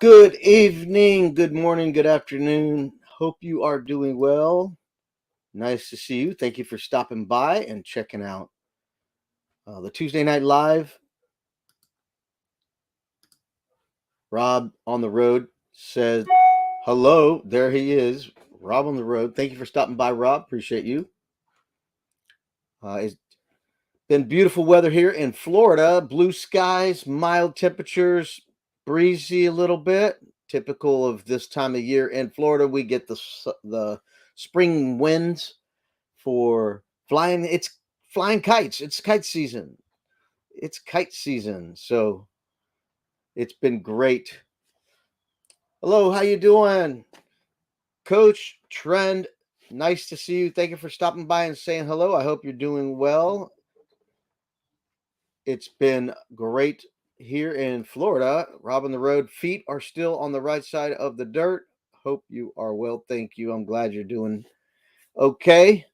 Good evening, good morning, good afternoon. Hope you are doing well. Nice to see you. Thank you for stopping by and checking out the Tuesday Night Live. Rob on the road said hello. There he is, Rob on the road. Thank you for stopping by, Rob. Appreciate you. It's been beautiful weather here in Florida. Blue skies, mild temperatures, breezy a little bit. Typical of this time of year in Florida. We get the spring winds for flying. It's flying kites. It's kite season. It's kite season. So it's been great. Hello, how you doing? Coach Trend, nice to see you. Thank you for stopping by and saying hello. I hope you're doing well. It's been great here in Florida. Rob on the road. Feet are still on the right side of the dirt. Hope you are well. Thank you. I'm glad you're doing okay.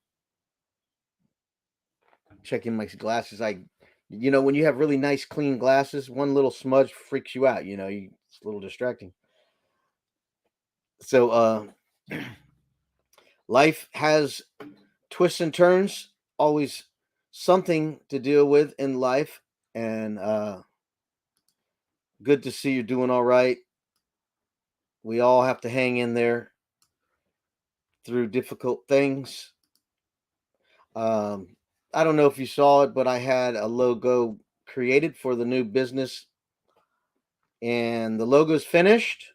Checking my glasses. When you have really nice, clean glasses, one little smudge freaks you out. It's a little distracting. So, life has twists and turns. Always something to deal with in life, and good to see you're doing all right. We all have to hang in there through difficult things. I don't know if you saw it, but I had a logo created for the new business, and the logo's finished.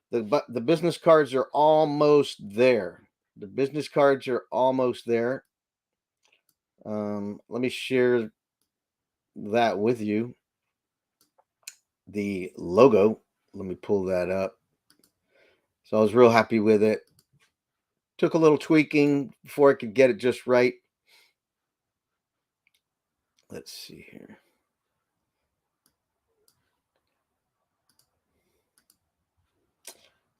The business cards are almost there. The business cards are almost there. Let me share that with you. The logo. Let me pull that up. So I was real happy with it. Took a little tweaking before I could get it just right. Let's see here.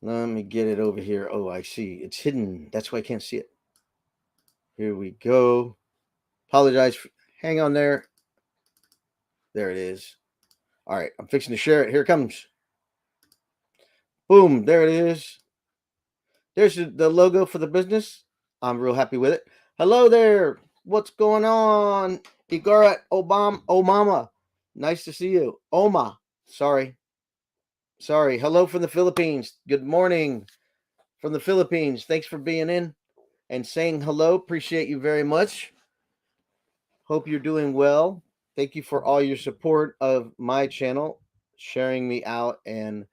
Let me get it over here. Oh, I see. It's hidden. That's why I can't see it. Here we go. Apologize. Hang on there. There it is. All right. I'm fixing to share it. Here it comes. Boom. There it is. There's the logo for the business. I'm real happy with it. Hello there. What's going on? Igara Obama. Nice to see you. Oma. Sorry. Hello from the Philippines. Good morning from the Philippines. Thanks for being in and saying hello. Appreciate you very much. Hope you're doing well. Thank you for all your support of my channel, sharing me out and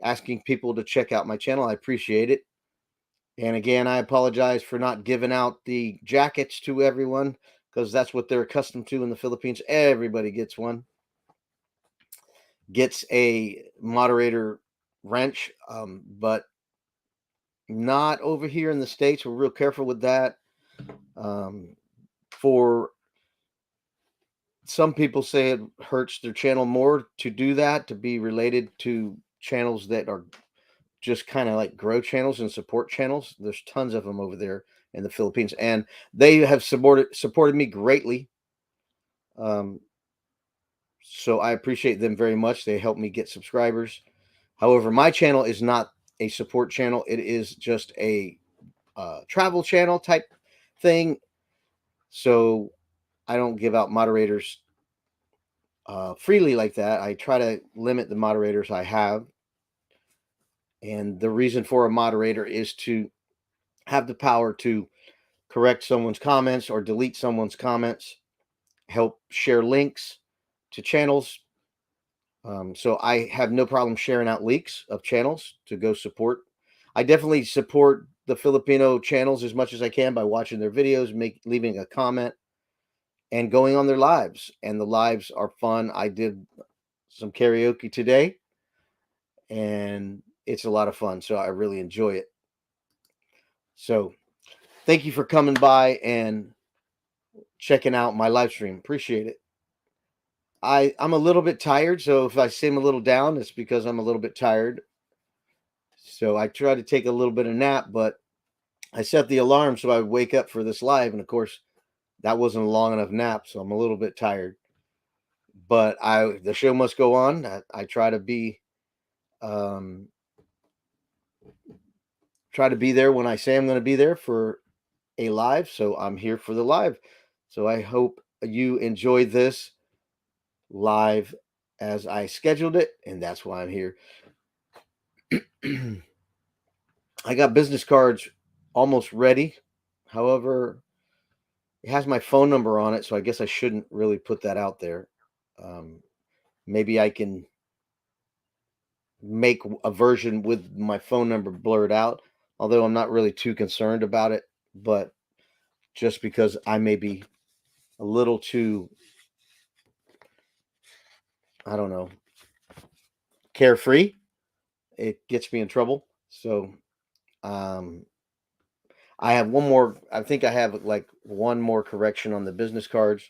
asking people to check out my channel. I appreciate it. And again, I apologize for not giving out the jackets to everyone because that's what they're accustomed to in the Philippines. Everybody gets one. Gets a moderator wrench, but not over here in the States. We're real careful with that. For some people say it hurts their channel more to do that, to be related to channels that are just kind of like grow channels and support channels. There's tons of them over there in the Philippines, and they have supported me greatly. So I appreciate them very much. They help me get subscribers. However, my channel is not a support channel. It is just a travel channel type thing. So I don't give out moderators freely like that. I try to limit the moderators I have. And the reason for a moderator is to have the power to correct someone's comments or delete someone's comments, help share links to channels. So I have no problem sharing out links of channels to go support. I definitely support the Filipino channels as much as I can by watching their videos, leaving a comment, and going on their lives. And the lives are fun. I did some karaoke today, and it's a lot of fun. So I really enjoy it. So thank you for coming by and checking out my live stream. Appreciate it. I'm a little bit tired, so if I seem a little down, it's because I'm a little bit tired. So I try to take a little bit of nap, but I set the alarm so I would wake up for this live, and of course, that wasn't a long enough nap, so I'm a little bit tired. But the show must go on. I try to be Um, try to be there when I say I'm going to be there for a live. So I'm here for the live. So I hope you enjoy this live as I scheduled it, and that's why I'm here. I got business cards almost ready. However, it has my phone number on it, so I guess I shouldn't really put that out there. Um, maybe I can make a version with my phone number blurred out, although I'm not really too concerned about it. But just because I may be a little too, I don't know, carefree, it gets me in trouble. So um, I have one more. I think I have like one more correction on the business cards.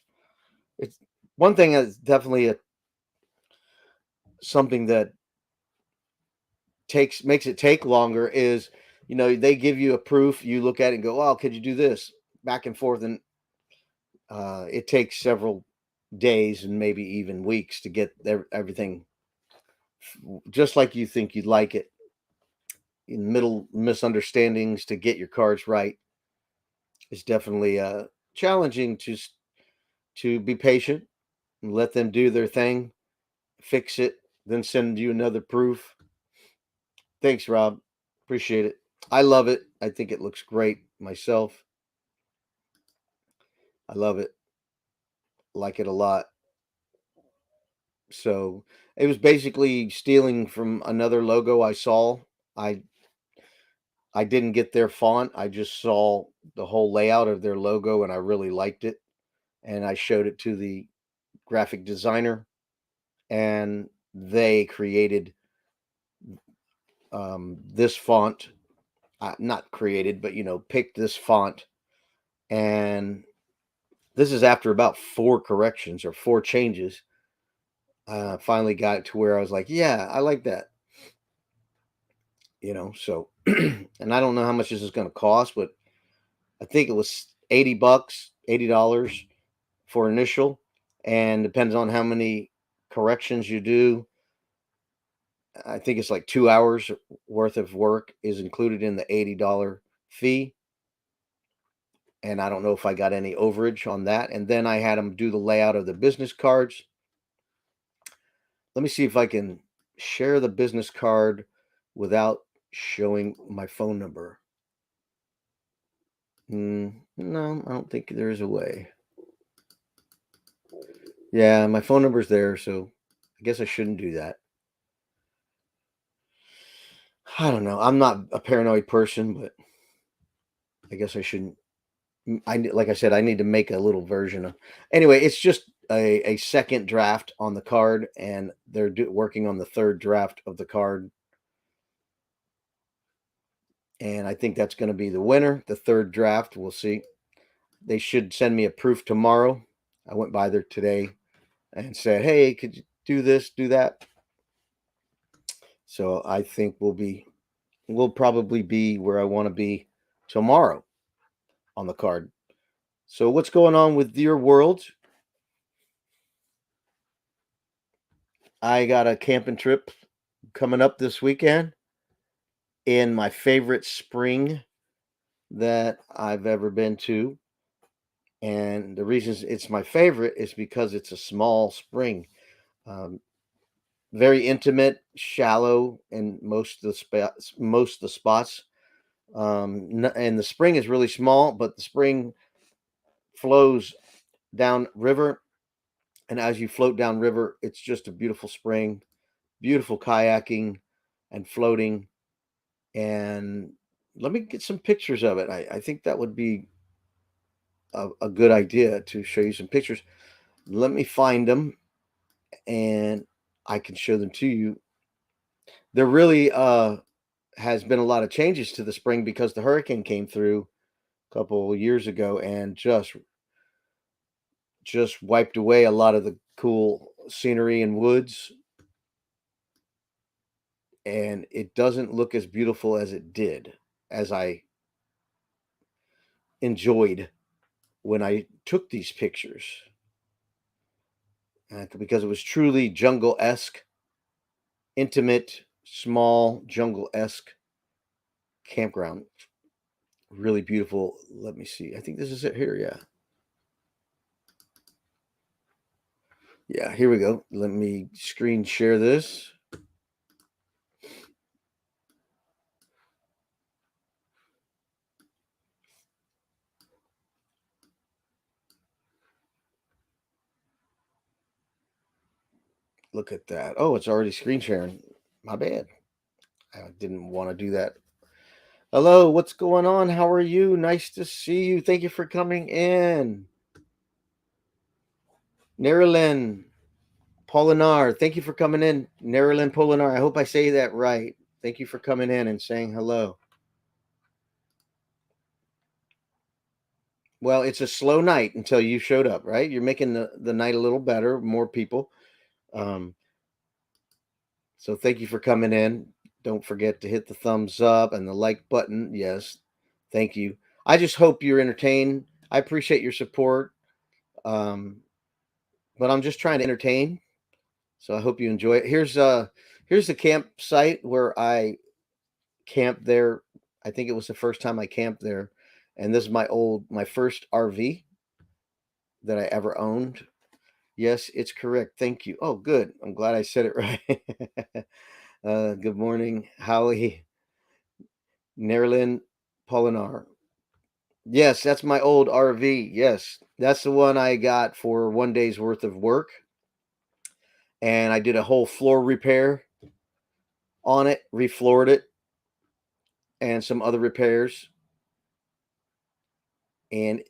It's one thing that's definitely something that makes it take longer is, they give you a proof, you look at it and go, oh, could you do this, back and forth, and it takes several days and maybe even weeks to get everything just like you think you'd like it. In middle misunderstandings to get your cards right is definitely challenging to be patient and let them do their thing, fix it, then send you another proof. Thanks, Rob. Appreciate it. I love it. I think it looks great myself. I love it. Like it a lot. So it was basically stealing from another logo I saw. I I didn't get their font. I just saw the whole layout of their logo and I really liked it. And I showed it to the graphic designer and they created this font. Not created, but picked this font. And this is after about four corrections or four changes. Finally got it to where I was like, yeah, I like that. So and I don't know how much this is going to cost, but I think it was $80, $80 for initial, and depends on how many corrections you do. I think it's like 2 hours worth of work is included in the $80 fee. And I don't know if I got any overage on that. And then I had them do the layout of the business cards. Let me see if I can share the business card without showing my phone number. No, I don't think there's a way. Yeah, my phone number's there, so I guess I shouldn't do that. I don't know. I'm not a paranoid person, but I guess I shouldn't. Like I said, I need to make a little version of. Anyway, it's just a second draft on the card, and they're working on the third draft of the card. And I think that's going to be the winner. The third draft, we'll see. They should send me a proof tomorrow. I went by there today and said, "Hey, could you do this, do that?" So I think we'll probably be where I want to be tomorrow on the card. So what's going on with your world? I got a camping trip coming up this weekend in my favorite spring that I've ever been to. And the reason it's my favorite is because it's a small spring. Um, very intimate, shallow in most of the spots. And the spring is really small, but the spring flows down river, and as you float down river, it's just a beautiful spring, beautiful kayaking and floating. And let me get some pictures of it. I think that would be a good idea to show you some pictures. Let me find them and I can show them to you. There really has been a lot of changes to the spring because the hurricane came through a couple of years ago and just wiped away a lot of the cool scenery and woods, and it doesn't look as beautiful as it did, as I enjoyed when I took these pictures, because it was truly jungle-esque, intimate, small jungle-esque campground. Really beautiful. Let me see. I think this is it here. Yeah. Yeah, here we go. Let me screen share this. Look at that. Oh, it's already screen sharing. My bad. I didn't want to do that. Hello, what's going on? How are you? Nice to see you. Thank you for coming in. Nerilyn Polinar, thank you for coming in. Nerilyn Polinar, I hope I say that right. Thank you for coming in and saying hello. Well, it's a slow night until you showed up, right? You're making the night a little better, more people. So thank you for coming in. Don't forget to hit the thumbs up and the like button. Yes, thank you. I just hope you're entertained. I appreciate your support. But I'm just trying to entertain. So I hope you enjoy it. Here's the campsite where I camped there. I think it was the first time I camped there. And this is my first RV that I ever owned. Yes, it's correct. Thank you. Oh, good. I'm glad I said it right. Good morning, Howie, Nerilyn Polinar. Yes, that's my old RV. Yes, that's the one I got for 1 day's worth of work. And I did a whole floor repair on it, refloored it, and some other repairs, and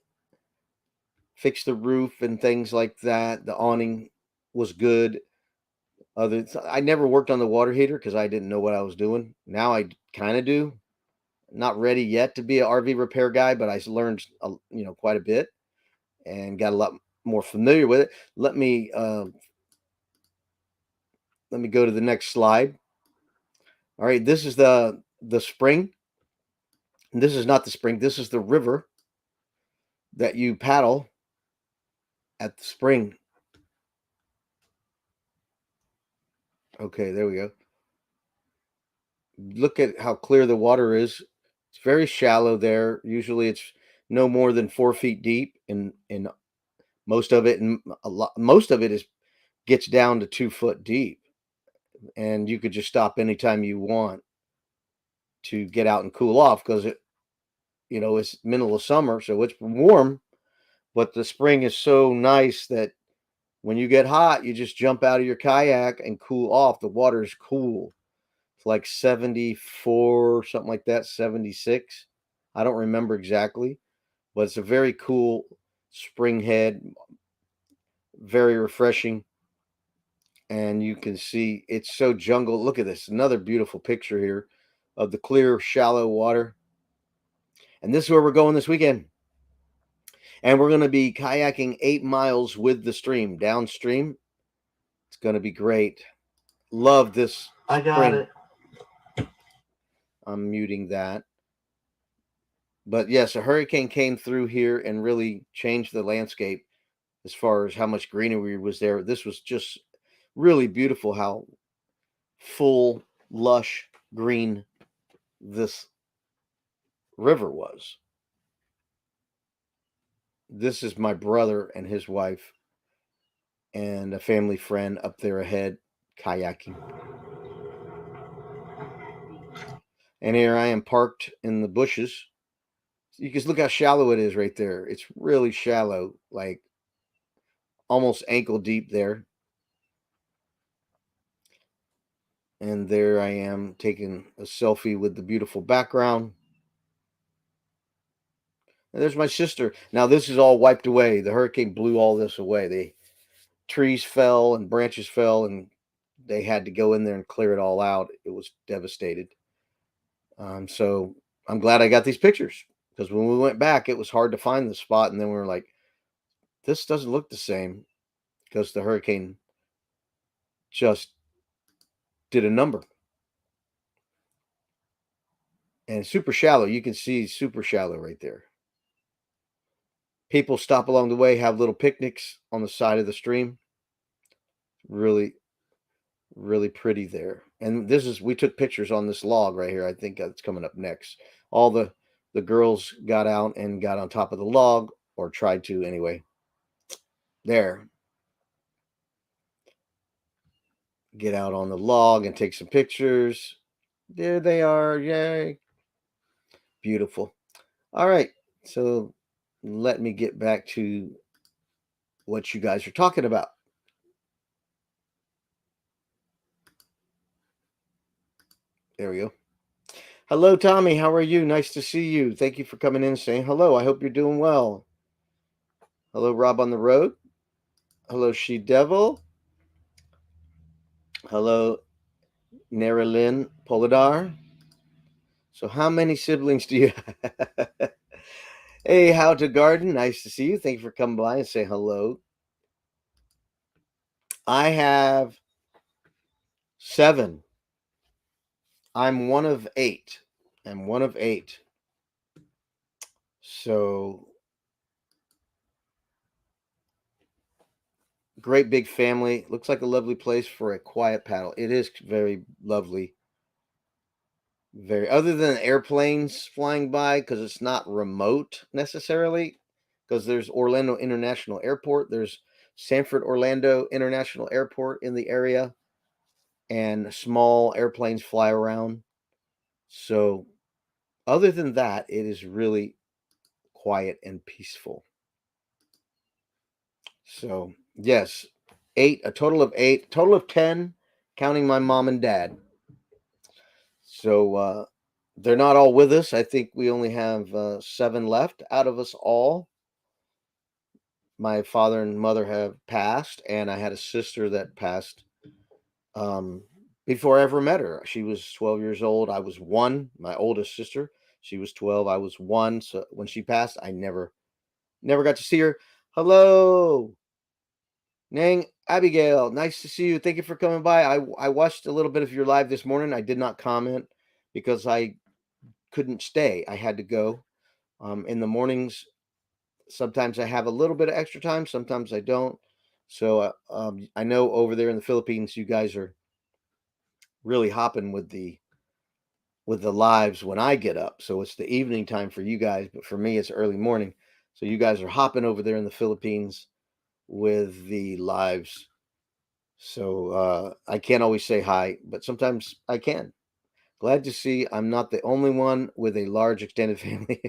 fixed the roof and things like that. The awning was good. I never worked on the water heater because I didn't know what I was doing. Now I kind of do. Not ready yet to be an RV repair guy, but I learned quite a bit and got a lot more familiar with it. Let me go to the next slide. All right, this is the spring. And this is not the spring. This is the river that you paddle at the spring. Okay, there we go. Look at how clear the water is. It's very shallow there. Usually, it's no more than 4 feet deep, and most of it, and most of it is gets down to 2 foot deep. And you could just stop anytime you want to get out and cool off because it's middle of summer, so it's warm. But the spring is so nice that when you get hot, you just jump out of your kayak and cool off. The water is cool. It's like 74, something like that, 76. I don't remember exactly, but it's a very cool spring head, very refreshing. And you can see it's so jungle. Look at this. Another beautiful picture here of the clear, shallow water. And this is where we're going this weekend. And we're going to be kayaking 8 miles with the stream downstream. It's going to be great. Love this. I got it. I'm muting that. But yes, a hurricane came through here and really changed the landscape as far as how much greenery was there. This was just really beautiful how full, lush green this river was. This is my brother and his wife and a family friend up there ahead kayaking. And here I am parked in the bushes. You can look how shallow it is right there. It's really shallow, like almost ankle deep there. And there I am taking a selfie with the beautiful background. And there's my sister. Now this is all wiped away. The hurricane blew all this away. The trees fell and branches fell, and they had to go in there and clear it all out. It was devastated. So I'm glad I got these pictures because when we went back, it was hard to find the spot. And then we were like, this doesn't look the same because the hurricane just did a number. And super shallow. You can see super shallow right there. People stop along the way, have little picnics on the side of the stream. Really, really pretty there. And we took pictures on this log right here. I think that's coming up next. All the girls got out and got on top of the log, or tried to anyway. There. Get out on the log and take some pictures. There they are. Yay. Beautiful. All right. So let me get back to what you guys are talking about. There we go. Hello, Tommy. How are you? Nice to see you. Thank you for coming in and saying hello. I hope you're doing well. Hello, Rob on the road. Hello, She Devil. Hello, Nerilyn Polidar. So, how many siblings do you have? Hey, How to Garden. Nice to see you. Thank you for coming by and say hello. I have 7. I'm one of 8. I'm one of 8. So, great big family. Looks like a lovely place for a quiet paddle. It is very lovely. Very, other than airplanes flying by, because it's not remote necessarily, because there's Orlando International Airport, there's Sanford Orlando International Airport in the area, and small airplanes fly around. So other than that, it is really quiet and peaceful. So yes, 8, a total of 8, total of 10, counting my mom and dad. So they're not all with us. I think we only have 7 left out of us all. My father and mother have passed, and I had a sister that passed um, before I ever met her. She was 12 years old. I was 1. My oldest sister, she was 12. I was 1. So when she passed, I never got to see her. Hello, Nang Abigail. Nice to see you. Thank you for coming by. I watched a little bit of your live this morning. I did not comment because I couldn't stay. I had to go. In the mornings, sometimes I have a little bit of extra time, sometimes I don't. So I know over there in the Philippines, you guys are really hopping with the lives when I get up. So it's the evening time for you guys, but for me, it's early morning. So you guys are hopping over there in the Philippines with the lives. So I can't always say hi, but sometimes I can. Glad to see I'm not the only one with a large extended family.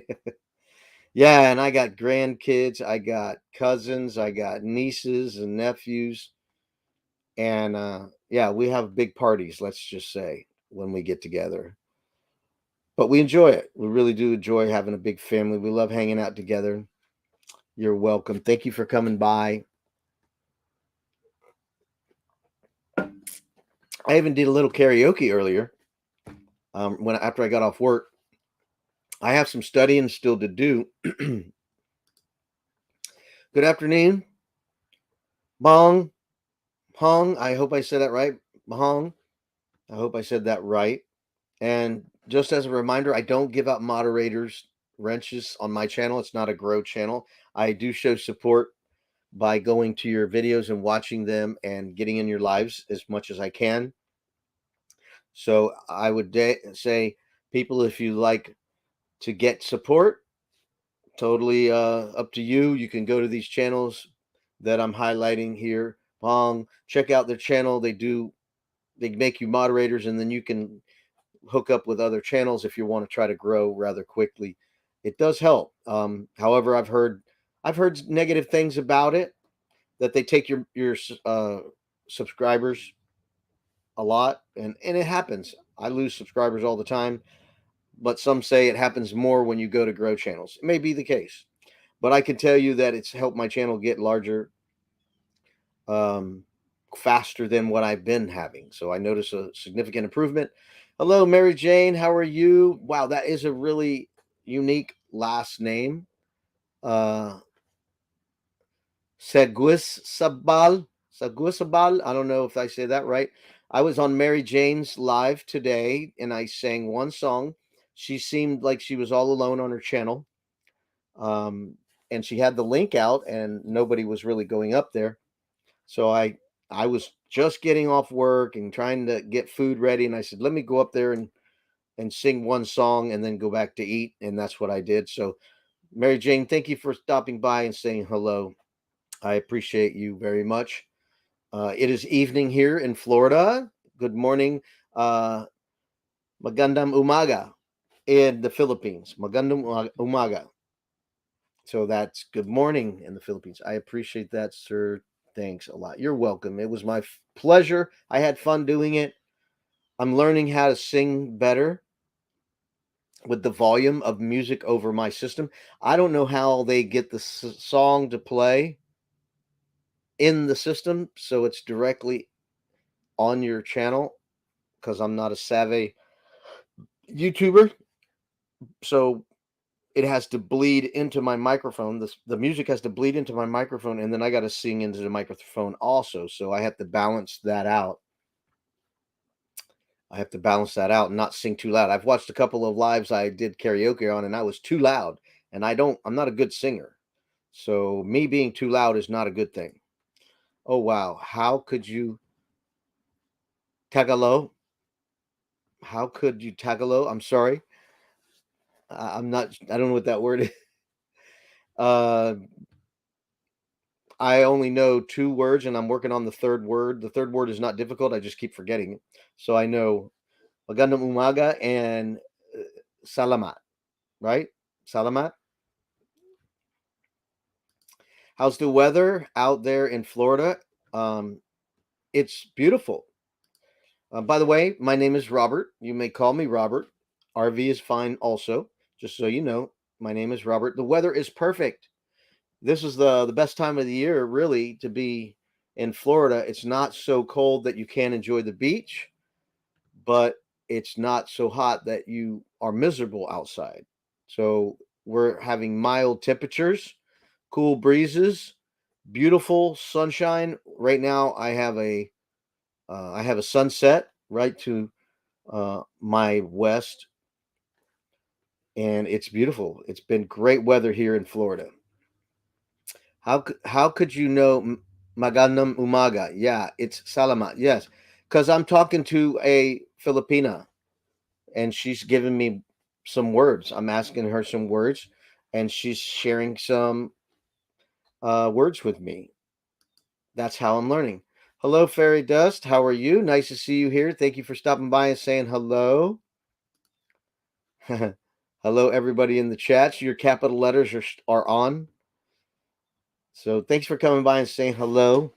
Yeah, and I got grandkids, I got cousins, I got nieces and nephews, and yeah, we have big parties, let's just say, when we get together. But we enjoy it. We really do enjoy having a big family. We love hanging out together. You're welcome. Thank you for coming by. I even did a little karaoke earlier. When after I got off work, I have some studying still to do. Good afternoon, Bong Hong. I hope I said that right, Bong. I hope I said that right. And just as a reminder, I don't give out moderators wrenches on my channel. It's not a grow channel. I do show support by going to your videos and watching them and getting in your lives as much as I can. So I would say, people, if you like to get support, totally up to you. You can go to these channels that I'm highlighting here. Pong, check out their channel. They make you moderators, and then you can hook up with other channels if you want to try to grow rather quickly. It does help. However, I've heard negative things about it, that they take your subscribers a lot, and it happens. I lose subscribers all the time, but some say it happens more when you go to grow channels. It may be the case, but I can tell you that it's helped my channel get larger um, faster than what I've been having. So I notice a significant improvement. Hello, Mary Jane. How are you? Wow, that is a really unique last name. Uh, Seguisabal. Seguisabal. I don't know if I say that right. I was on Mary Jane's live today and I sang one song. She seemed like she was all alone on her channel. Um, and she had the link out and nobody was really going up there. So I I was just getting off work and trying to get food ready, and I said, "Let me go up there and sing one song and then go back to eat," and that's what I did. So, Mary Jane, thank you for stopping by and saying hello. I appreciate you very much. It is evening here in Florida. Good morning. Magandang umaga in the Philippines. Magandang umaga. So that's good morning in the Philippines. I appreciate that, sir. Thanks a lot. You're welcome. It was my pleasure. I had fun doing it. I'm learning how to sing better with the volume of music over my system. I don't know how they get the song to play in the system so it's directly on your channel because I'm not a savvy YouTuber. So it has to bleed into my microphone. The music has to bleed into my microphone, and then I got to sing into the microphone also. So I have to balance that out. I have to balance that out and not sing too loud. I've watched a couple of lives I did karaoke on, and I was too loud, and I'm not a good singer. So me being too loud is not a good thing. Oh wow, how could you tagalo? How could you tagalo? I'm sorry. I'm not. I don't know what that word is. Uh, I only know 2 words, and I'm working on the 3rd word. The 3rd word is not difficult, I just keep forgetting it. So I know magandang umaga and, salamat, right? Salamat? How's the weather out there in Florida? Um, it's beautiful. By the way, my name is Robert. You may call me Robert. RV is fine also, just so you know. My name is Robert. The weather is perfect. This is the best time of the year really to be in Florida. It's not so cold that you can't enjoy the beach, but it's not so hot that you are miserable outside. So we're having mild temperatures, cool breezes, beautiful sunshine. Right now I have a sunset right to my west, and it's beautiful. It's been great weather here in Florida. How could you know magandang umaga? Yeah, it's salamat. Yes, because I'm talking to a Filipina, and she's giving me some words. I'm asking her some words, and she's sharing some words with me. That's how I'm learning. Hello, Fairy Dust. How are you? Nice to see you here. Thank you for stopping by and saying hello. Hello, everybody in the chat. Your capital letters are on. So thanks for coming by and saying hello.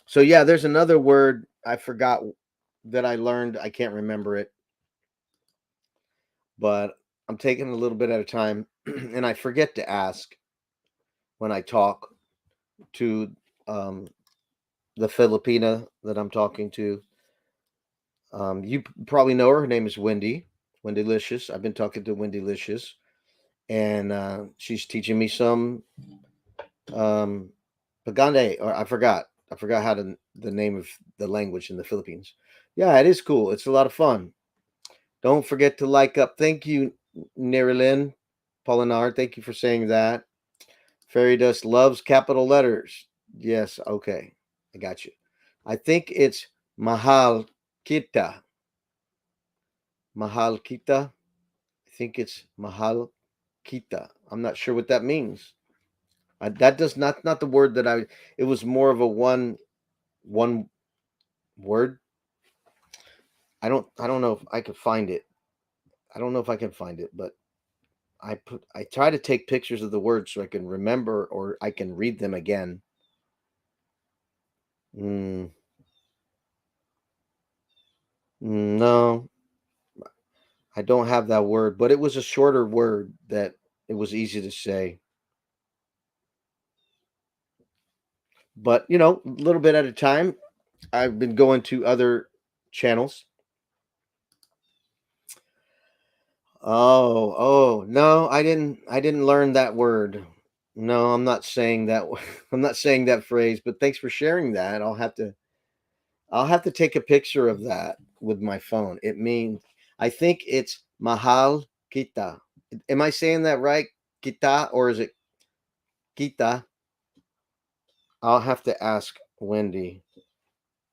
So yeah, there's another word I forgot that I learned. I can't remember it, but I'm taking a little bit at a time, and I forget to ask when I talk to um, the Filipina that I'm talking to. You probably know her. Her name is Wendy. Wendy Licious. I've been talking to Wendy Licious, and she's teaching me some um, Pagande, or I forgot. I forgot how to the name of the language in the Philippines. Yeah, it is cool. It's a lot of fun. Don't forget to like up. Thank you, Nerilyn Polinar. Thank you for saying that. Fairy Dust loves capital letters. Yes, okay. I got you. I think it's Mahal Kita. Mahal Kita. I think it's Mahal Kita. I'm not sure what that means. That does not the word that I. It was more of a one word. I don't know if I could find it. I don't know if I can find it, but I try to take pictures of the words so I can remember or I can read them again. Mm, no, I don't have that word, but it was a shorter word that it was easy to say. But a little bit at a time. I've been going to other channels. Oh, no, I didn't learn that word. No, I'm not saying that. I'm not saying that phrase, but thanks for sharing that. I'll have to take a picture of that with my phone. It means I think it's mahal kita. Am I saying that right? Kita, or is it kita? I'll have to ask Wendy.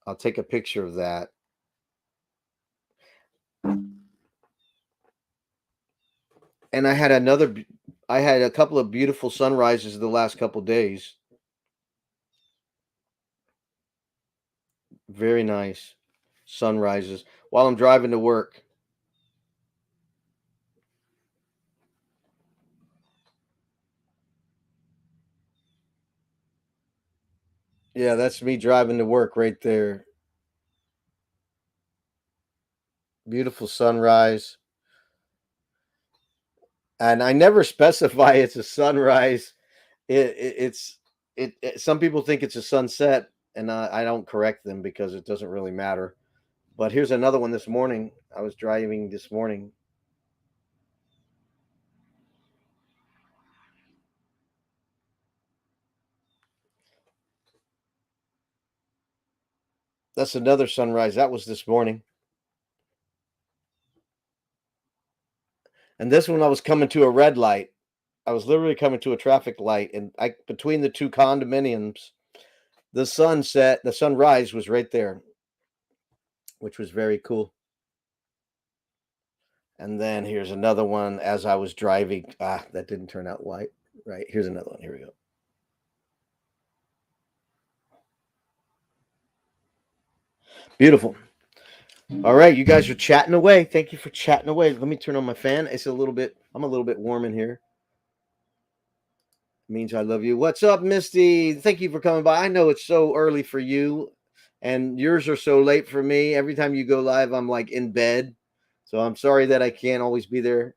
I'll take a picture of that. And I had a couple of beautiful sunrises the last couple days. Very nice sunrises while I'm driving to work. Yeah, that's me driving to work right there. Beautiful sunrise. And I never specify it's a sunrise. It's some people think it's a sunset, and I don't correct them because it doesn't really matter. But here's another one this morning. I was driving this morning. That's another sunrise. That was this morning. And this one I was coming to a red light. I was literally coming to a traffic light, and I between the two condominiums, the sunrise was right there, which was very cool. And then here's another one as I was driving. Ah, that didn't turn out white. Right. Here's another one. Here we go. Beautiful. All right, you guys are chatting away. Thank you for chatting away. Let me turn on my fan. I'm a little bit warm in here. It means I love you. What's up, Misty? Thank you for coming by. I know it's so early for you, and yours are so late for me. Every time you go live, I'm like in bed. So I'm sorry that I can't always be there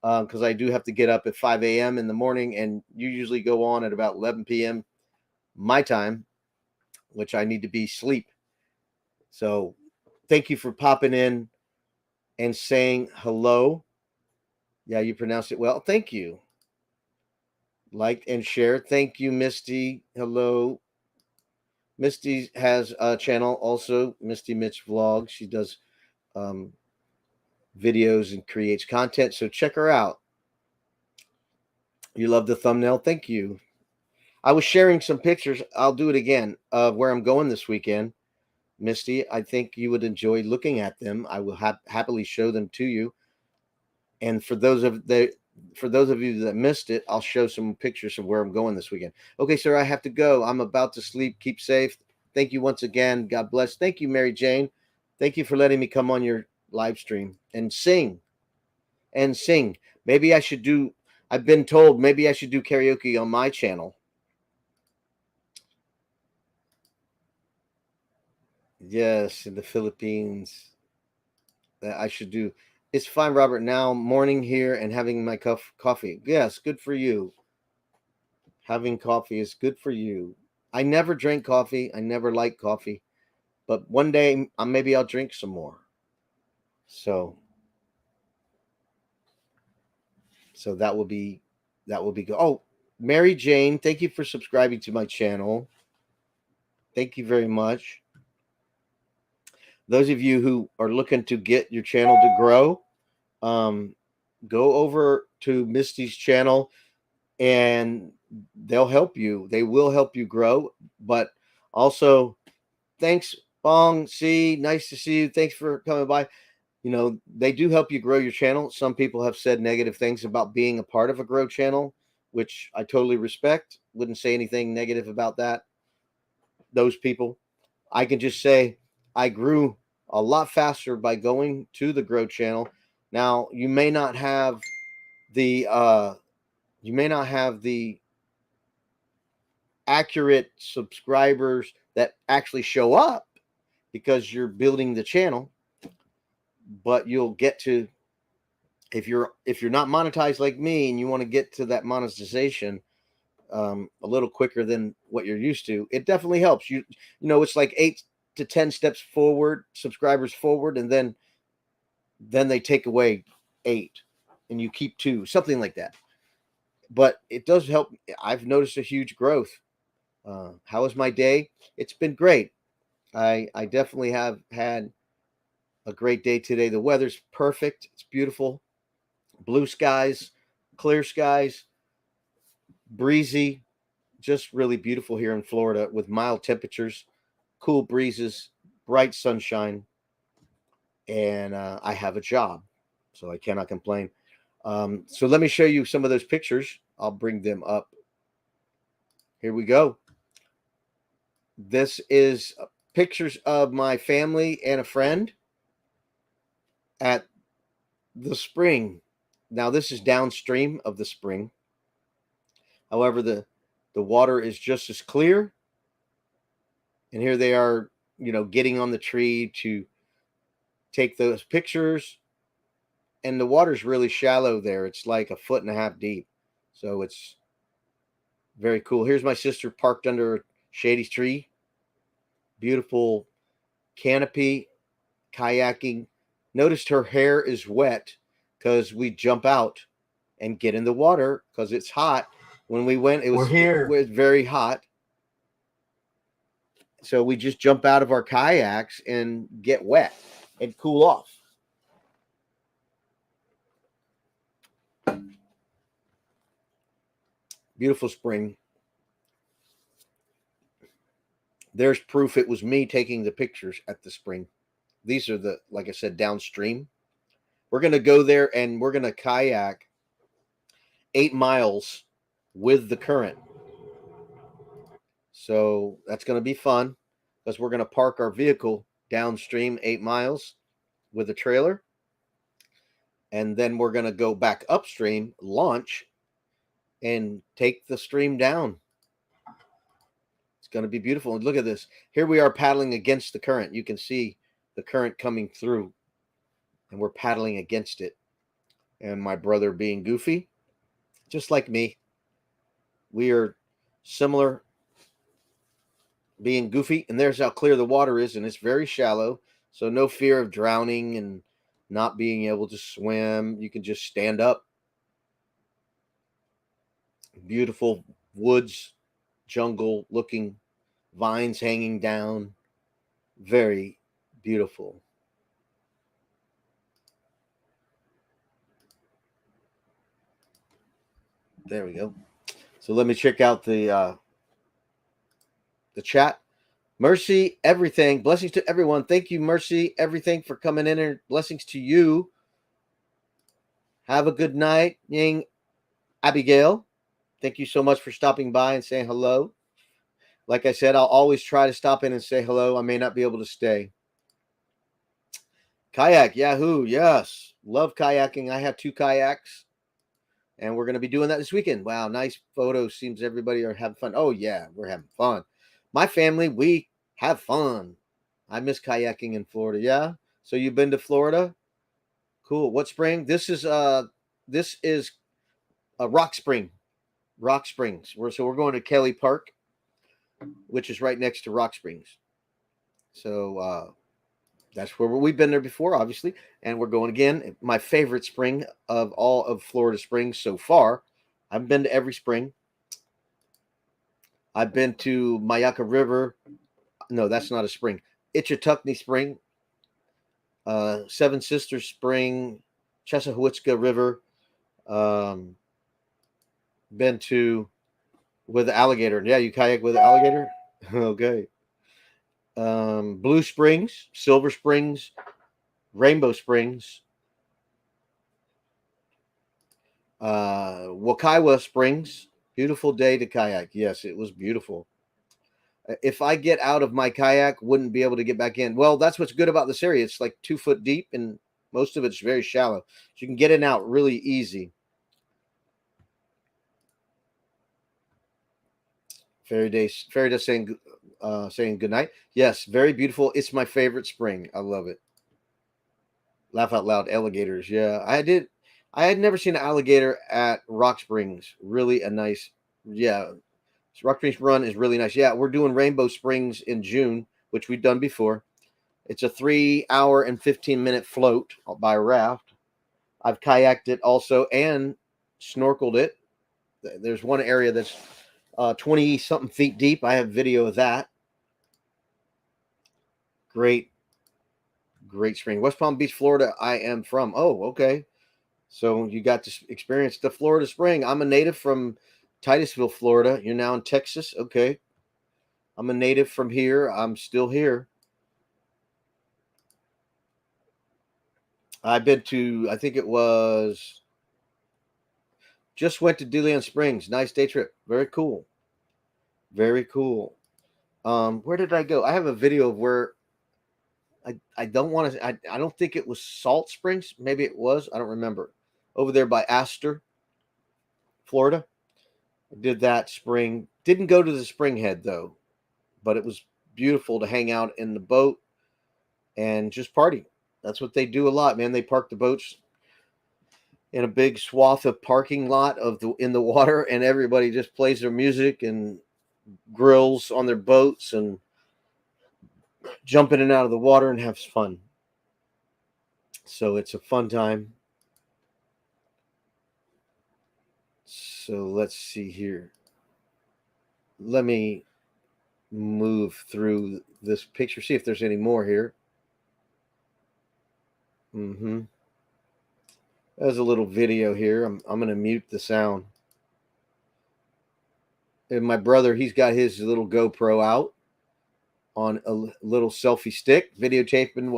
because I do have to get up at 5 a.m. in the morning, and you usually go on at about 11 p.m. my time, which I need to be asleep. So thank you for popping in and saying hello. Yeah, you pronounced it well. Thank you. Like and share. Thank you, Misty. Hello. Misty has a channel also, Misty Mitch Vlog. She does um, videos and creates content. So check her out. You love the thumbnail. Thank you. I was sharing some pictures. I'll do it again of where I'm going this weekend. Misty, I think you would enjoy looking at them. I will happily show them to you. And for those of you that missed it, I'll show some pictures of where I'm going this weekend. Okay, sir, I have to go. I'm about to sleep. Keep safe. Thank you once again. God bless. Thank you, Mary Jane. Thank you for letting me come on your live stream and sing and sing. Maybe I should do. I've been told maybe I should do karaoke on my channel. Yes, in the Philippines. That I should do. It's fine, Robert. Now morning here and having my coffee. Yes, good for you. Having coffee is good for you. I never drank coffee. I never liked coffee, but one day maybe I'll drink some more. So, so that will be good. Oh, Mary Jane, thank you for subscribing to my channel. Thank you very much. Those of you who are looking to get your channel to grow, go over to Misty's channel and they'll help you. They will help you grow. But also, thanks, Bong. See, nice to see you. Thanks for coming by. You know, they do help you grow your channel. Some people have said negative things about being a part of a grow channel, which I totally respect. Wouldn't say anything negative about that. Those people. I can just say I grew a lot faster by going to the grow channel. Now, you may not have the accurate subscribers that actually show up because you're building the channel, but you'll get to if you're not monetized like me and you want to get to that monetization a little quicker than what you're used to, it definitely helps you. It's like 8 to 10 steps forward, subscribers forward, and then they take away 8 and you keep 2, something like that. But it does help. I've noticed a huge growth. How was my day? It's been great. I definitely have had a great day today. The weather's perfect. It's beautiful. Blue skies, clear skies, breezy, just really beautiful here in Florida with mild temperatures. cool breezes, bright sunshine, and I have a job, so I cannot complain. So let me show you some of those pictures. I'll bring them up. Here we go. This is pictures of my family and a friend at the spring. Now this is downstream of the spring. However, the water is just as clear. And here they are, getting on the tree to take those pictures. And the water's really shallow there. It's like 1.5 feet deep. So it's very cool. Here's my sister parked under a shady tree. Beautiful canopy, kayaking. Noticed her hair is wet because we jump out and get in the water because it's hot. When we went, it was very hot. So we just jump out of our kayaks and get wet and cool off. Beautiful spring. There's proof it was me taking the pictures at the spring. These are like I said, downstream. We're going to go there and we're going to kayak 8 miles with the current. So that's going to be fun because we're going to park our vehicle downstream 8 miles with a trailer. And then we're going to go back upstream, launch, and take the stream down. It's going to be beautiful. And look at this. Here we are paddling against the current. You can see the current coming through, and we're paddling against it. And my brother being goofy, just like me. We are similar, being goofy. And there's how clear the water is, and it's very shallow. So no fear of drowning and not being able to swim. You can just stand up. Beautiful woods, jungle looking, vines hanging down. Very beautiful. There we go. So let me check out the chat. Mercy, everything. Blessings to everyone. Thank you, Mercy, everything, for coming in, and blessings to you. Have a good night, Ying Abigail. Thank you so much for stopping by and saying hello. Like I said, I'll always try to stop in and say hello. I may not be able to stay. Kayak, Yahoo, yes. Love kayaking. I have 2 kayaks, and we're going to be doing that this weekend. Wow, nice photo. Seems everybody are having fun. Oh, yeah, we're having fun. My family, we have fun. I miss kayaking in Florida. Yeah? So you've been to Florida? Cool. What spring? This is a Rock Spring. Rock Springs. We're going to Kelly Park, which is right next to Rock Springs. So that's where we've been there before, obviously, and we're going again. My favorite spring of all of Florida springs so far. I've been to every spring. I've been to Mayaca River. No, that's not a spring. Itchituckney Spring, Seven Sisters Spring, Chesahowitzka River. Been to with the alligator. Yeah, you kayak with the alligator? Okay. Blue Springs, Silver Springs, Rainbow Springs, Wakaiwa Springs. Beautiful day to kayak. Yes, it was beautiful. If I get out of my kayak, wouldn't be able to get back in. Well, that's what's good about this area. It's like 2 foot deep, and most of it's very shallow. So you can get in and out really easy. Fairy Day saying good night. Yes, very beautiful. It's my favorite spring. I love it. Laugh out loud, alligators. Yeah, I had never seen an alligator at Rock Springs. Really a nice, yeah. Rock Springs Run is really nice. Yeah, we're doing Rainbow Springs in June, which we've done before. It's a 3 hour and 15-minute float by raft. I've kayaked it also and snorkeled it. There's one area that's 20-something feet deep. I have video of that. Great spring. West Palm Beach, Florida, I am from. Oh, okay. So you got to experience the Florida spring. I'm a native from Titusville, Florida. You're now in Texas. Okay. I'm a native from here. I'm still here. I've been to, I think it was, just went to DeLeon Springs. Nice day trip. Very cool. Very cool. Where did I go? I have a video of where I don't want to, I don't think it was Salt Springs. Maybe it was. I don't remember. Over there by Astor, Florida. I did that spring. Didn't go to the spring head though, but it was beautiful to hang out in the boat and just party. That's what they do a lot, man. They park the boats in a big swath of parking lot of the in the water, and everybody just plays their music and grills on their boats and jump in and out of the water and have fun. So it's a fun time. So let's see here. Let me move through this picture, see if there's any more here. There's a little video here. I'm going to mute the sound. And my brother, he's got his little GoPro out on a little selfie stick, videotaping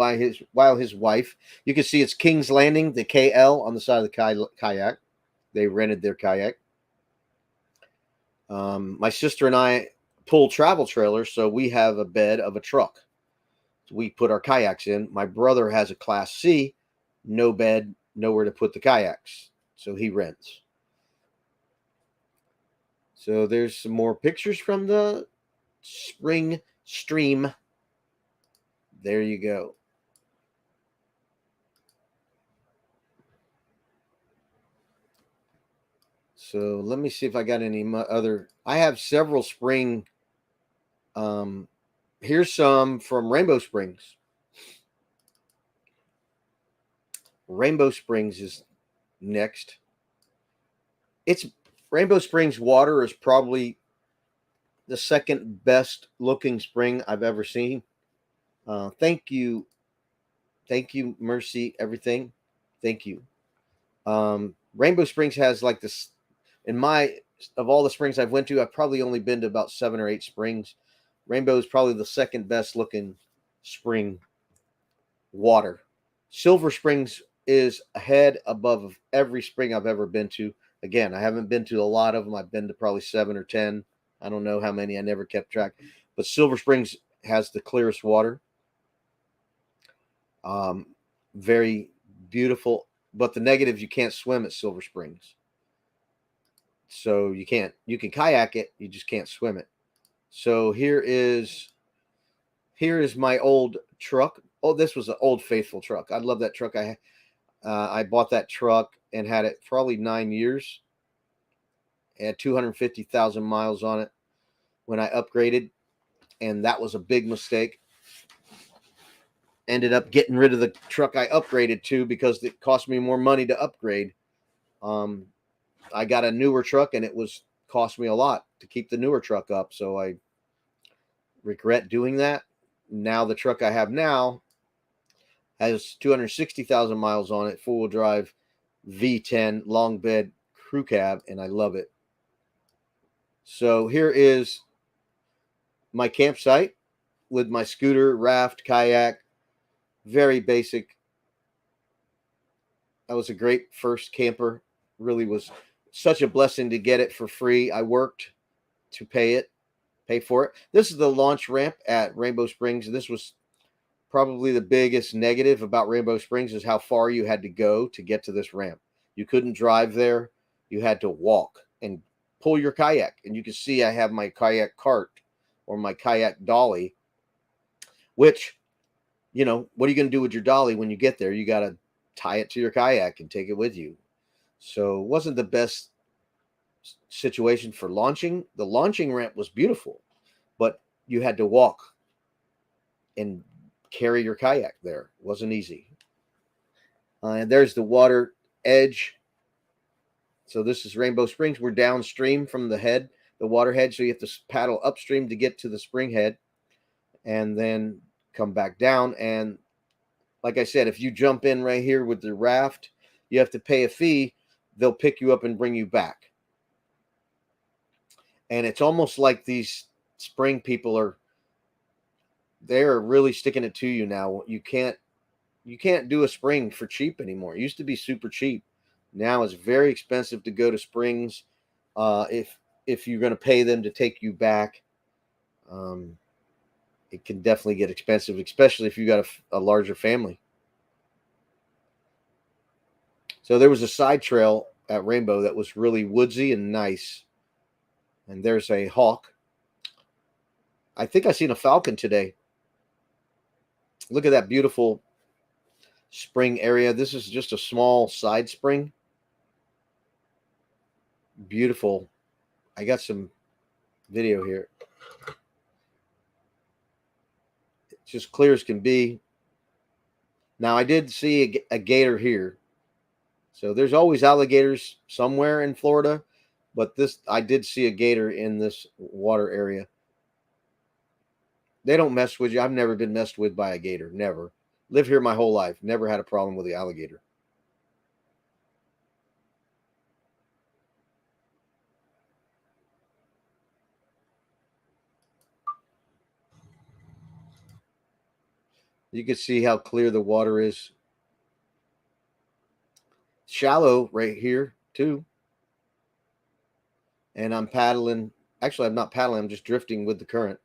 while his wife. You can see it's King's Landing, the KL on the side of the kayak. They rented their kayak. My sister and I pull travel trailers, so we have a bed of a truck. So we put our kayaks in. My brother has a Class C, no bed, nowhere to put the kayaks, so he rents. So there's some more pictures from the spring stream. There you go. So let me see if I got any other. I have several spring. Here's some from Rainbow Springs. Rainbow Springs is next. It's Rainbow Springs water is probably the second best looking spring I've ever seen. Thank you, Mercy, everything. Thank you. Rainbow Springs has like this. Of all the springs I've went to, I've probably only been to about 7 or 8 springs. Rainbow is probably the second best looking spring water. Silver Springs is ahead above every spring I've ever been to. Again, I haven't been to a lot of them. I've been to probably 7 or 10. I don't know how many. I never kept track. But Silver Springs has the clearest water. Very beautiful. But the negative, you can't swim at Silver Springs. So you can kayak it, you just can't swim it. So here is my old truck. Oh, this was an Old Faithful truck. I love that truck. I bought that truck and had it probably 9 years. It had 250,000 miles on it when I upgraded, and that was a big mistake. Ended up getting rid of the truck I upgraded to because it cost me more money to upgrade. I got a newer truck, and it cost me a lot to keep the newer truck up, so I regret doing that. Now the truck I have now has 260,000 miles on it, four-wheel drive, V10, long bed crew cab, and I love it. So here is my campsite with my scooter, raft, kayak, very basic. That was a great first camper. Really was such a blessing to get it for free. I worked to pay for it. This is the launch ramp at Rainbow Springs. This was probably the biggest negative about Rainbow Springs is how far you had to go to get to this ramp. You couldn't drive there. You had to walk and pull your kayak. And you can see I have my kayak cart or my kayak dolly, which, what are you going to do with your dolly when you get there? You got to tie it to your kayak and take it with you. So it wasn't the best situation for launching. The launching ramp was beautiful, but you had to walk and carry your kayak there. It wasn't easy. And there's the water edge. So this is Rainbow Springs. We're downstream from the water head. So you have to paddle upstream to get to the spring head and then come back down. And like I said, if you jump in right here with the raft, you have to pay a fee. They'll pick you up and bring you back. And it's almost like these spring people they're really sticking it to you now. You can't do a spring for cheap anymore. It used to be super cheap. Now it's very expensive to go to springs. If you're going to pay them to take you back, um, it can definitely get expensive, especially if you got a larger family. So there was a side trail at Rainbow that was really woodsy and nice. And there's a hawk. I think I seen a falcon today. Look at that beautiful spring area. This is just a small side spring. Beautiful. I got some video here. It's just clear as can be. Now I did see a gator here. So there's always alligators somewhere in Florida, but I did see a gator in this water area. They don't mess with you. I've never been messed with by a gator. Never. Lived here my whole life. Never had a problem with the alligator. You can see how clear the water is. Shallow right here too. And I'm paddling. Actually, I'm not paddling. I'm just drifting with the current.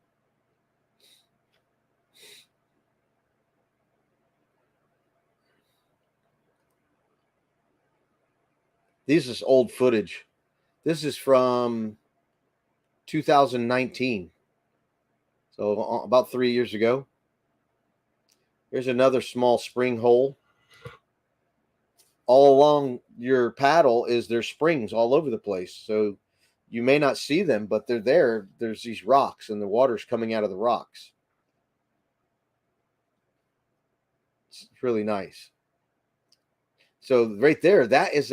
This is old footage. This is from 2019. So about 3 years ago. Here's another small spring hole. All along your paddle there's springs all over the place. So you may not see them, but they're there. There's these rocks and the water's coming out of the rocks. It's really nice. So right there, that is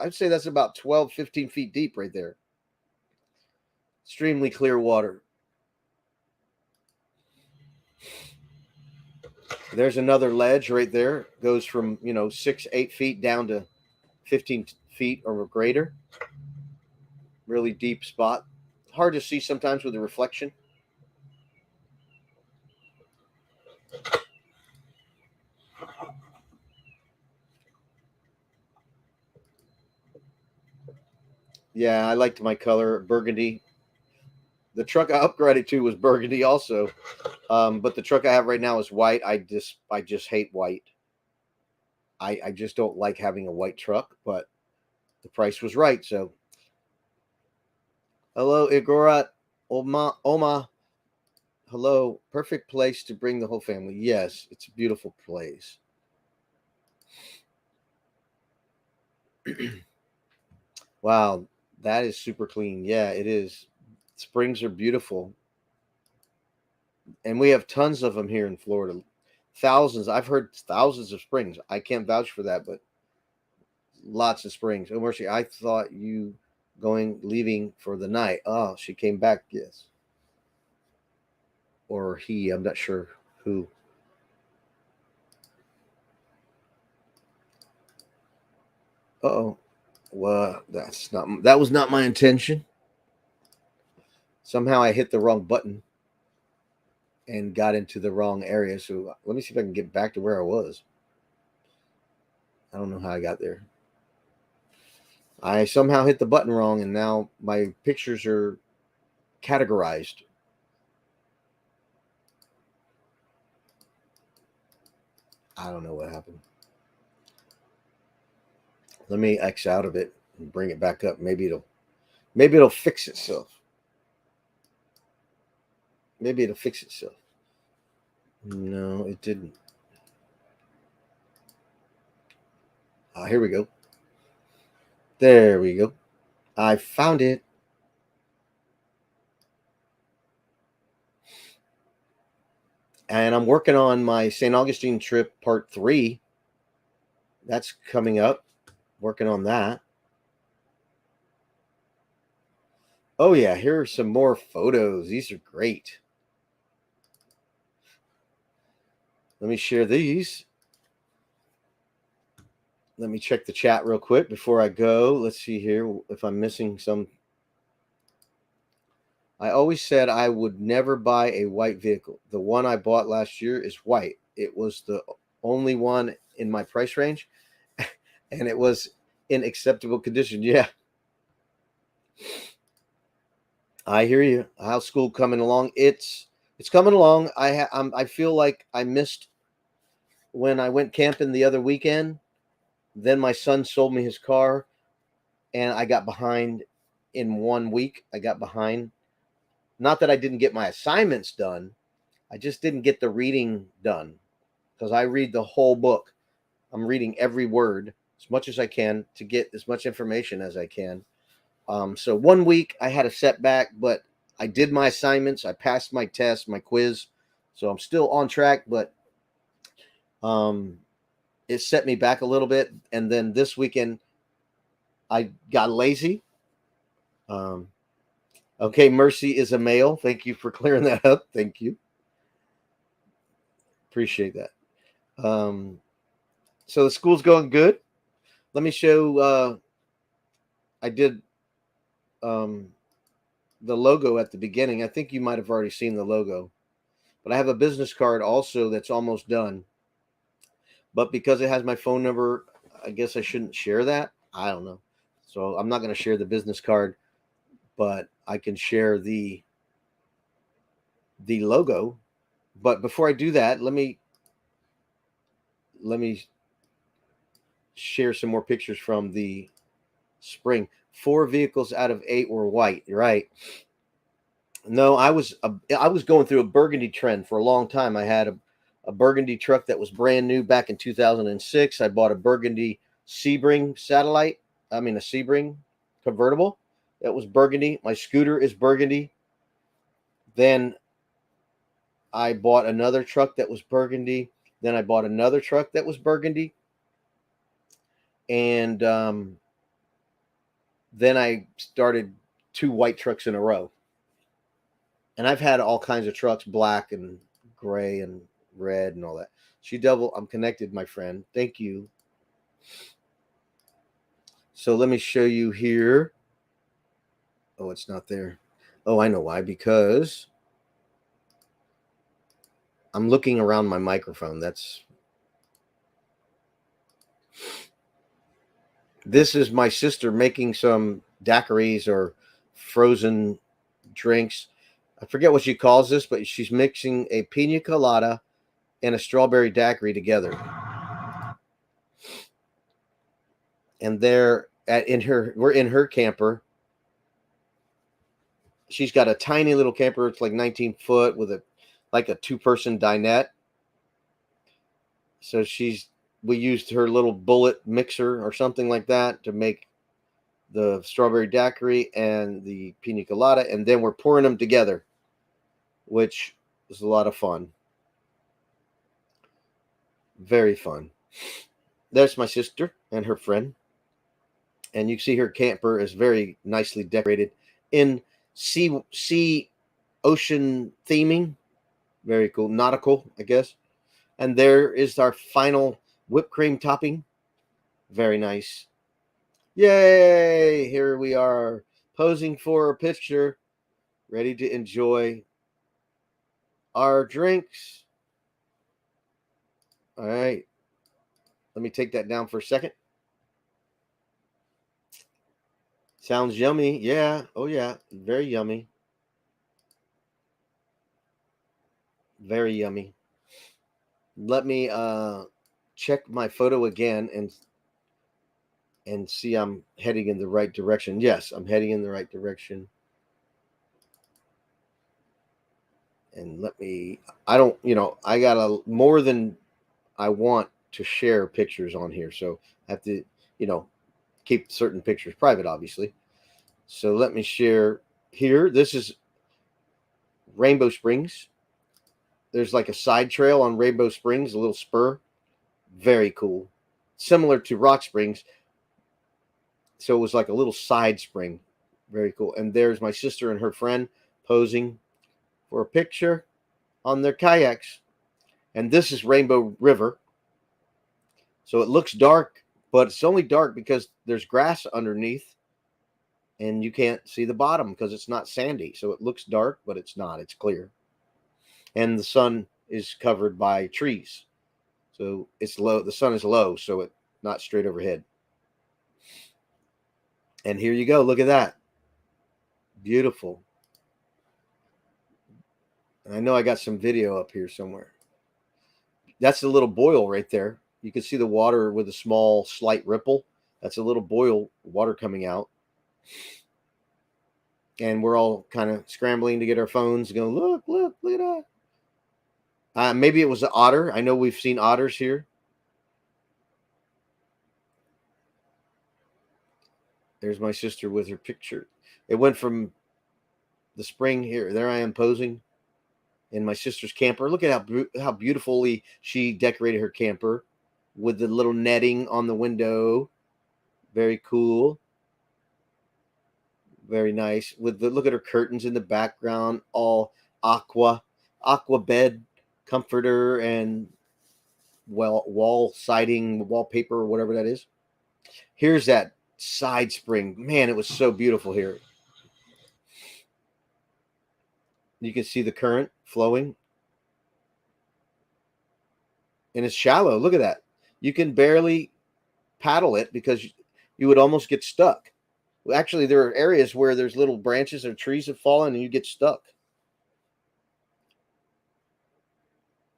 I'd say that's about 12, 15 feet deep right there. Extremely clear water. There's another ledge right there. Goes from 6, 8 feet down to 15 feet or greater. Really deep spot. Hard to see sometimes with the reflection. Yeah, I liked my color burgundy. The truck I upgraded to was burgundy also, but the truck I have right now is white. I just hate white. I just don't like having a white truck, but the price was right. So, hello, Igorat, Oma. Hello, perfect place to bring the whole family. Yes, it's a beautiful place. Wow, that is super clean. Yeah, it is. Springs are beautiful. And we have tons of them here in Florida. Thousands. I've heard thousands of springs. I can't vouch for that, but lots of springs. Oh, Mercy, I thought you leaving for the night. Oh, she came back. Yes. Or he, I'm not sure who. Oh, well, that was not my intention. Somehow I hit the wrong button and got into the wrong area. So let me see if I can get back to where I was. I don't know how I got there. I somehow hit the button wrong, and now my pictures are categorized. I don't know what happened. Let me X out of it and bring it back up. Maybe it'll fix itself. Maybe it'll fix itself. No, it didn't. Here we go. There we go. I found it. And I'm working on my St. Augustine trip part 3. That's coming up. Working on that. Oh, yeah. Here are some more photos. These are great. Let me share these. Let me check the chat real quick before I go. Let's see here if I'm missing some. I always said I would never buy a white vehicle. The one I bought last year is white. It was the only one in my price range, and it was in acceptable condition. Yeah, I hear you. How's school coming along? It's coming along. I feel like I missed when I went camping the other weekend. Then my son sold me his car, and I got behind in 1 week. I got behind. Not that I didn't get my assignments done. I just didn't get the reading done because I read the whole book. I'm reading every word as much as I can to get as much information as I can. So 1 week I had a setback, but I did my assignments. I passed my test, my quiz. So I'm still on track, but um, it set me back a little bit. And then this weekend I got lazy. Um, okay, Mercy is a male. Thank you for clearing that up. Thank you. Appreciate that. So the school's going good. Let me show. I did the logo at the beginning. I think you might have already seen the logo, but I have a business card also that's almost done. But because it has my phone number, I guess I shouldn't share that. I don't know. So I'm not going to share the business card, but I can share the logo. But before I do that, let me share some more pictures from the spring. 4 vehicles out of 8 were white. You're right. No, I was going through a burgundy trend for a long time. I had a burgundy truck that was brand new back in 2006. I bought a burgundy Sebring satellite. I mean a Sebring convertible that was burgundy. My scooter is burgundy. Then I bought another truck that was burgundy. Then I bought another truck that was burgundy. And then I started 2 white trucks in a row. And I've had all kinds of trucks, black and gray and red and all that. I'm connected, my friend. Thank you. So let me show you here. Oh, it's not there. Oh, I know why. Because I'm looking around my microphone. This is my sister making some daiquiris or frozen drinks. I forget what she calls this, but she's mixing a pina colada and a strawberry daiquiri together. And we're in her camper. She's got a tiny little camper. It's like 19 foot with like a 2-person dinette. So we used her little bullet mixer or something like that to make the strawberry daiquiri and the pina colada, and then we're pouring them together, which was a lot of fun. Very fun. There's my sister and her friend, and you see her camper is very nicely decorated in sea ocean theming. Very cool, nautical, I guess. And there is our final whipped cream topping. Very nice. Yay! Here we are posing for a picture, ready to enjoy our drinks. All right. Let me take that down for a second. Sounds yummy. Yeah. Oh, yeah. Very yummy. Very yummy. Let me check my photo again and see I'm heading in the right direction. Yes, I'm heading in the right direction. And I don't, I got more than I want to share pictures on here. So I have to, keep certain pictures private, obviously. So let me share here. This is Rainbow Springs. There's like a side trail on Rainbow Springs, a little spur. Very cool. Similar to Rock Springs. So it was like a little side spring. Very cool. And there's my sister and her friend posing for a picture on their kayaks. And this is Rainbow River. So it looks dark, but it's only dark because there's grass underneath. and you can't see the bottom because it's not sandy. So it looks dark, but it's not. It's clear. And the sun is covered by trees. So it's low. The sun is low, so it's not straight overhead. And here you go. Look at that. Beautiful. And I know I got some video up here somewhere. That's a little boil right there. You can see the water with a small, slight ripple. That's a little boil, water coming out. And we're all kind of scrambling to get our phones and go, look at that. Maybe it was an otter. I know we've seen otters here. There's my sister with her picture. It went from the spring here. There I am posing in my sister's camper. Look at how beautifully she decorated her camper with the little netting on the window. Very cool. Very nice. With the look at her curtains in the background, all aqua bed comforter and wall siding, wallpaper, or whatever that is. Here's that side spring. Man, it was so beautiful here. You can see the current flowing. And it's shallow. Look at that. You can barely paddle it because you would almost get stuck. Well, actually, there are areas where there's little branches or trees have fallen and you get stuck.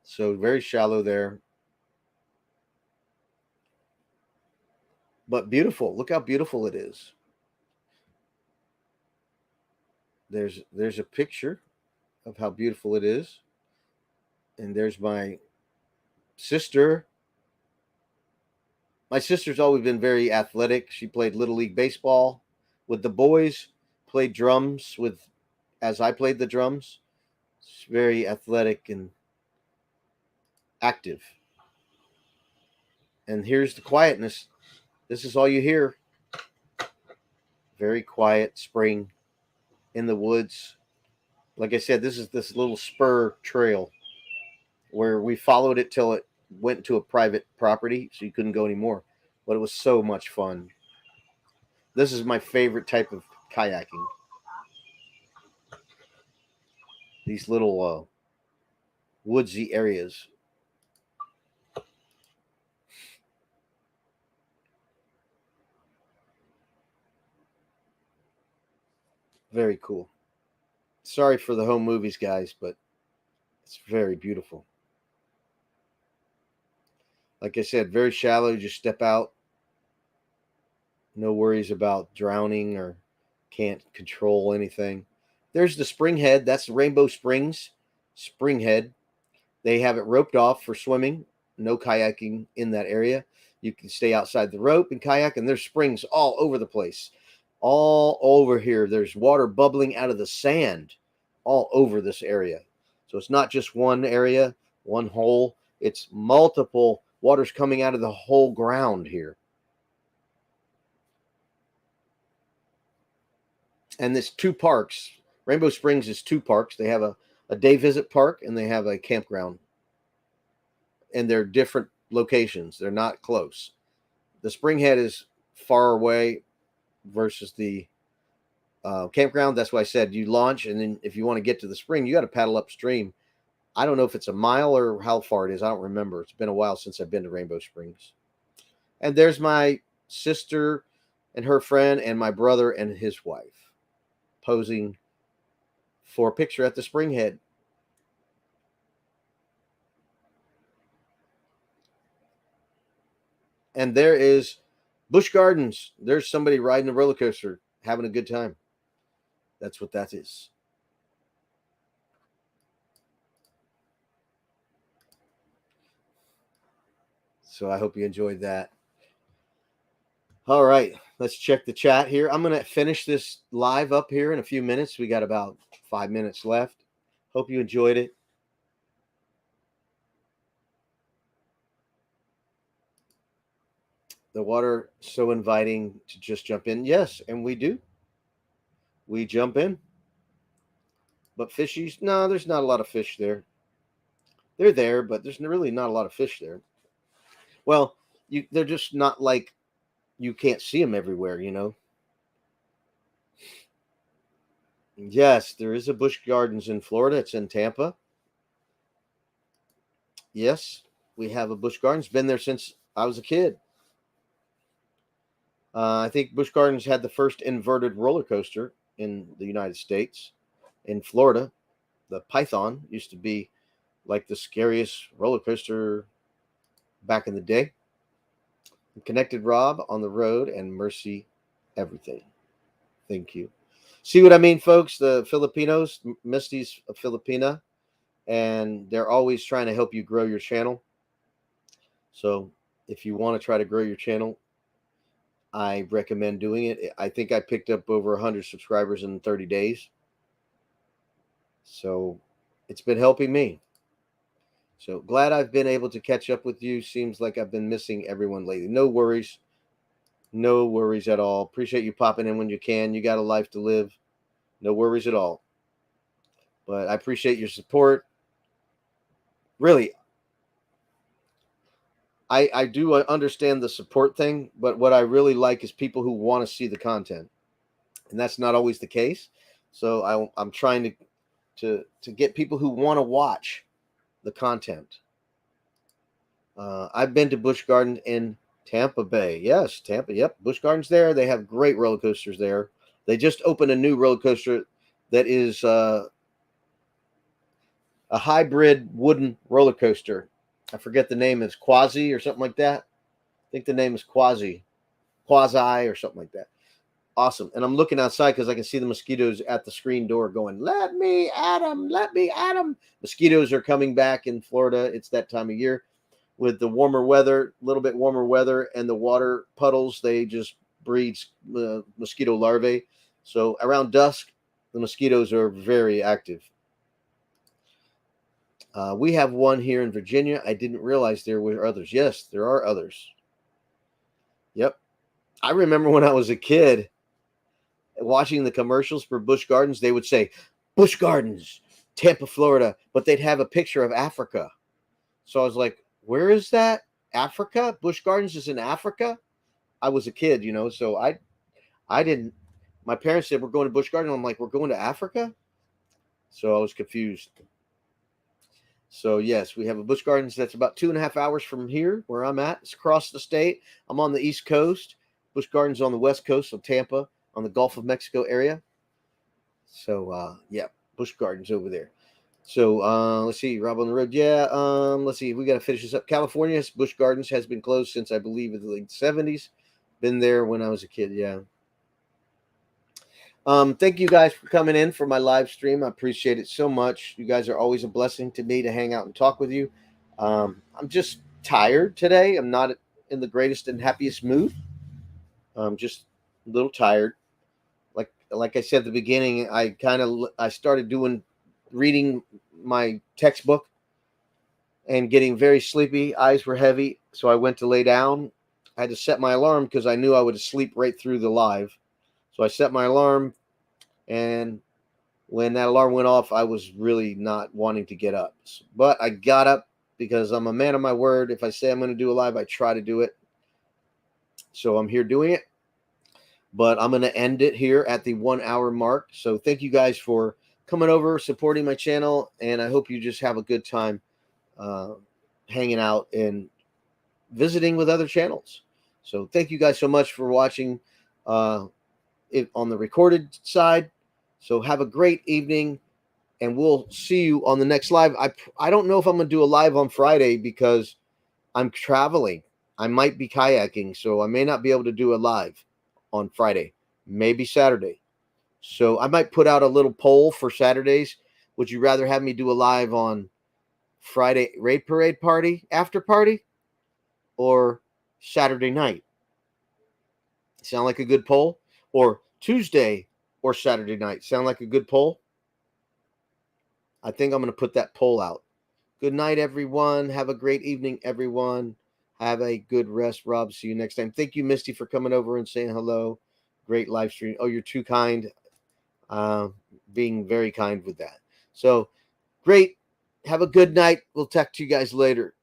So very shallow there. But beautiful. Look how beautiful it is. There's a picture of how beautiful it is. And there's my sister. My sister's always been very athletic. She played Little League baseball with the boys, played drums as I played the drums. She's very athletic and active. And here's the quietness. This is all you hear. Very quiet spring in the woods. Like I said, this is this little spur trail where we followed it till it went to a private property, so you couldn't go anymore. But it was so much fun. This is my favorite type of kayaking. These little woodsy areas. Very cool. Sorry for the home movies, guys, but it's very beautiful. Like I said, very shallow. Just step out. No worries about drowning or can't control anything. There's the spring head. That's Rainbow Springs spring head. They have it roped off for swimming. No kayaking in that area. You can stay outside the rope and kayak, and there's springs all over the place. All over here. There's water bubbling out of the sand all over this area. So it's not just one area, one hole. It's multiple waters coming out of the whole ground here. And there's two parks. Rainbow Springs is two parks. They have a day visit park and they have a campground. And they're different locations. They're not close. The Springhead is far away versus the campground. That's why I said you launch, and then if you want to get to the spring, you got to paddle upstream. I don't know if it's a mile or how far it is. I don't remember. It's been a while since I've been to Rainbow Springs. And there's my sister and her friend and my brother and his wife posing for a picture at the Springhead. And there is Busch Gardens. There's somebody riding a roller coaster, having a good time. That's what that is. So I hope you enjoyed that. All right, let's check the chat here. I'm going to finish this live up here in a few minutes. We got about 5 minutes left. Hope you enjoyed it. The water so inviting to just jump in. Yes, and we do. We jump in. But fishies, no, there's not a lot of fish there. They're there, but there's really not a lot of fish there. Well, they're just not like you can't see them everywhere, you know. Yes, there is a Busch Gardens in Florida. It's in Tampa. Yes, we have a Busch Gardens. Been there since I was a kid. I think Busch Gardens had the first inverted roller coaster in the United States. In Florida, the Python used to be like the scariest roller coaster back in the day. Connected Rob on the road and Mercy everything. Thank you. See what I mean, folks? The Filipinos, Misty's a Filipina, and they're always trying to help you grow your channel. So if you want to try to grow your channel, I recommend doing it. I think I picked up over 100 subscribers in 30 days. So it's been helping me. So glad I've been able to catch up with you. Seems like I've been missing everyone lately. No worries. No worries at all. Appreciate you popping in when you can. You got a life to live. No worries at all. But I appreciate your support. Really, I do understand the support thing, but what I really like is people who want to see the content. And that's not always the case. So I'm trying to get people who want to watch the content. I've been to Busch Gardens in Tampa Bay. Yes, Tampa. Yep, Busch Gardens there. They have great roller coasters there. They just opened a new roller coaster that is a hybrid wooden roller coaster. I forget the name. It's Quasi or something like that. I think the name is Quasi or something like that. Awesome. And I'm looking outside because I can see the mosquitoes at the screen door going, let me at them, let me at them. Mosquitoes are coming back in Florida. It's that time of year with the warmer weather, a little bit warmer weather, and the water puddles. They just breed mosquito larvae. So around dusk, the mosquitoes are very active. We have one here in Virginia. I didn't realize there were others. Yes, there are others. Yep. I remember when I was a kid watching the commercials for Busch Gardens, they would say, Busch Gardens, Tampa, Florida, but they'd have a picture of Africa. So I was like, where is that? Africa? Busch Gardens is in Africa? I was a kid, so I didn't, my parents said, we're going to Busch Gardens. I'm like, we're going to Africa? So I was confused. So yes, we have a Busch Gardens that's about 2.5 hours from here where I'm at. It's across the state. I'm on the East Coast. Busch Gardens on the West Coast, so Tampa on the Gulf of Mexico area. So yeah, Busch Gardens over there. So let's see, Rob on the road. Yeah, let's see. We got to finish this up. California's Busch Gardens has been closed since I believe in the late 70s. Been there when I was a kid. Yeah. Thank you guys for coming in for my live stream. I appreciate it so much. You guys are always a blessing to me to hang out and talk with you. I'm just tired today. I'm not in the greatest and happiest mood. I'm just a little tired. Like I said at the beginning, I started reading my textbook and getting very sleepy. Eyes were heavy, so I went to lay down. I had to set my alarm because I knew I would sleep right through the live. So I set my alarm, and when that alarm went off, I was really not wanting to get up. But I got up because I'm a man of my word. If I say I'm going to do a live, I try to do it. So I'm here doing it. But I'm going to end it here at the 1 hour mark. So thank you guys for coming over, supporting my channel, and I hope you just have a good time hanging out and visiting with other channels. So thank you guys so much for watching it on the recorded side. So have a great evening, and we'll see you on the next live. I don't know if I'm going to do a live on Friday because I'm traveling. I might be kayaking, so I may not be able to do a live on Friday, maybe Saturday. So I might put out a little poll for Saturdays. Would you rather have me do a live on Friday raid parade party, after party, or Saturday night? Sound like a good poll? Or Tuesday or Saturday night? Sound like a good poll? I think I'm going to put that poll out. Good night, everyone. Have a great evening, everyone. Have a good rest, Rob. See you next time. Thank you, Misty, for coming over and saying hello. Great live stream. Oh, you're too kind. Being very kind with that. So great. Have a good night. We'll talk to you guys later.